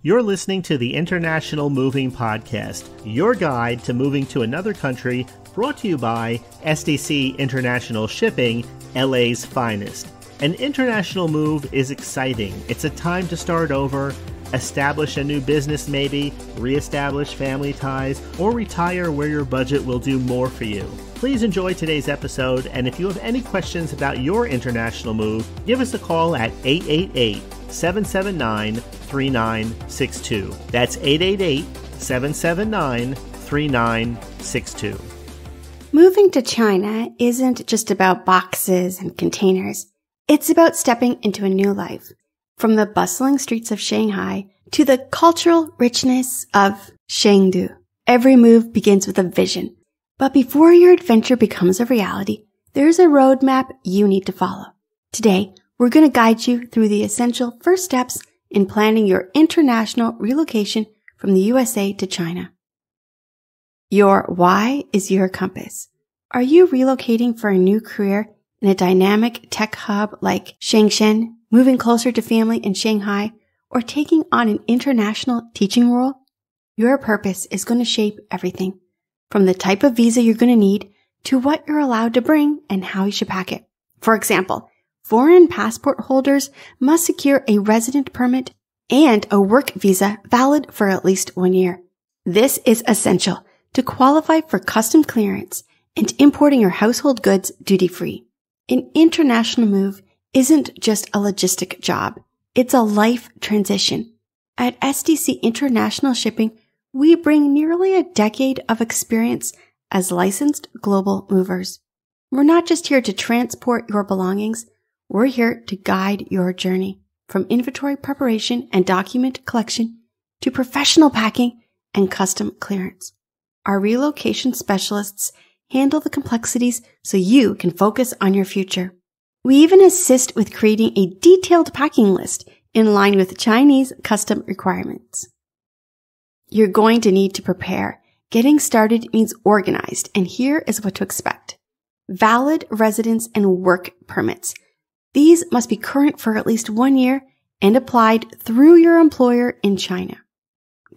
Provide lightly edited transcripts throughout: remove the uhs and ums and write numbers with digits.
You're listening to the International Moving Podcast, your guide to moving to another country, brought to you by SDC International Shipping, LA's finest. An international move is exciting. It's a time to start over, establish a new business maybe, reestablish family ties, or retire where your budget will do more for you. Please enjoy today's episode, and if you have any questions about your international move, give us a call at 888-779-3962. That's 888-779-3962. Moving to China isn't just about boxes and containers. It's about stepping into a new life. From the bustling streets of Shanghai to the cultural richness of Chengdu, every move begins with a vision. But before your adventure becomes a reality, there's a roadmap you need to follow. Today, we're going to guide you through the essential first steps in planning your international relocation from the USA to China. Your why is your compass. Are you relocating for a new career in a dynamic tech hub like Shenzhen, moving closer to family in Shanghai, or taking on an international teaching role? Your purpose is going to shape everything, from the type of visa you're going to need to what you're allowed to bring and how you should pack it. For example, foreign passport holders must secure a resident permit and a work visa valid for at least 1 year. This is essential to qualify for custom clearance and importing your household goods duty-free. An international move isn't just a logistic job. It's a life transition. At SDC International Shipping, we bring nearly a decade of experience as licensed global movers. We're not just here to transport your belongings. We're here to guide your journey, from inventory preparation and document collection to professional packing and custom clearance. Our relocation specialists handle the complexities so you can focus on your future. We even assist with creating a detailed packing list in line with Chinese custom requirements. You're going to need to prepare. Getting started means organized, and here is what to expect. Valid residence and work permits. These must be current for at least 1 year and applied through your employer in China.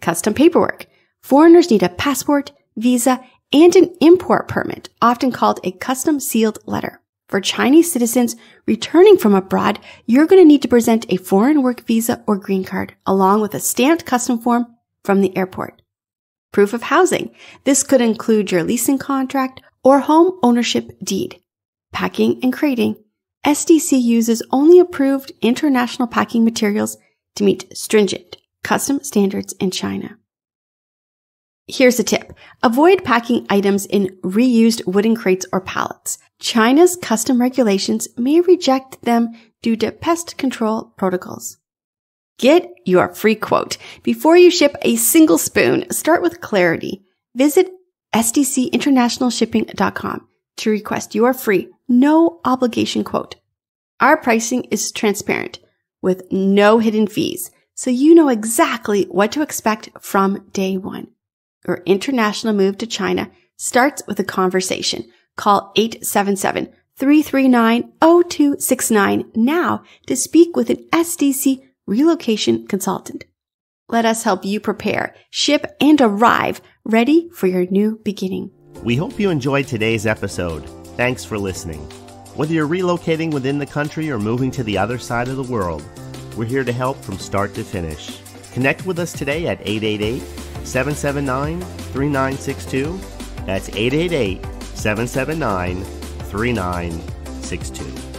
Custom paperwork. Foreigners need a passport, visa, and an import permit, often called a custom sealed letter. For Chinese citizens returning from abroad, you're going to need to present a foreign work visa or green card, along with a stamped custom form from the airport. Proof of housing. This could include your leasing contract or home ownership deed. Packing and crating. SDC uses only approved international packing materials to meet stringent custom standards in China. Here's a tip. Avoid packing items in reused wooden crates or pallets. China's custom regulations may reject them due to pest control protocols. Get your free quote. Before you ship a single spoon, start with clarity. Visit sdcinternationalshipping.com to request your free, no obligation quote. Our pricing is transparent with no hidden fees, so you know exactly what to expect from day one. Your international move to China starts with a conversation. Call 877-339-0269 now to speak with an SDC relocation consultant. Let us help you prepare, ship, and arrive ready for your new beginning. We hope you enjoyed today's episode. Thanks for listening. Whether you're relocating within the country or moving to the other side of the world, we're here to help from start to finish. Connect with us today at 888-779-3962. That's 888-779-3962.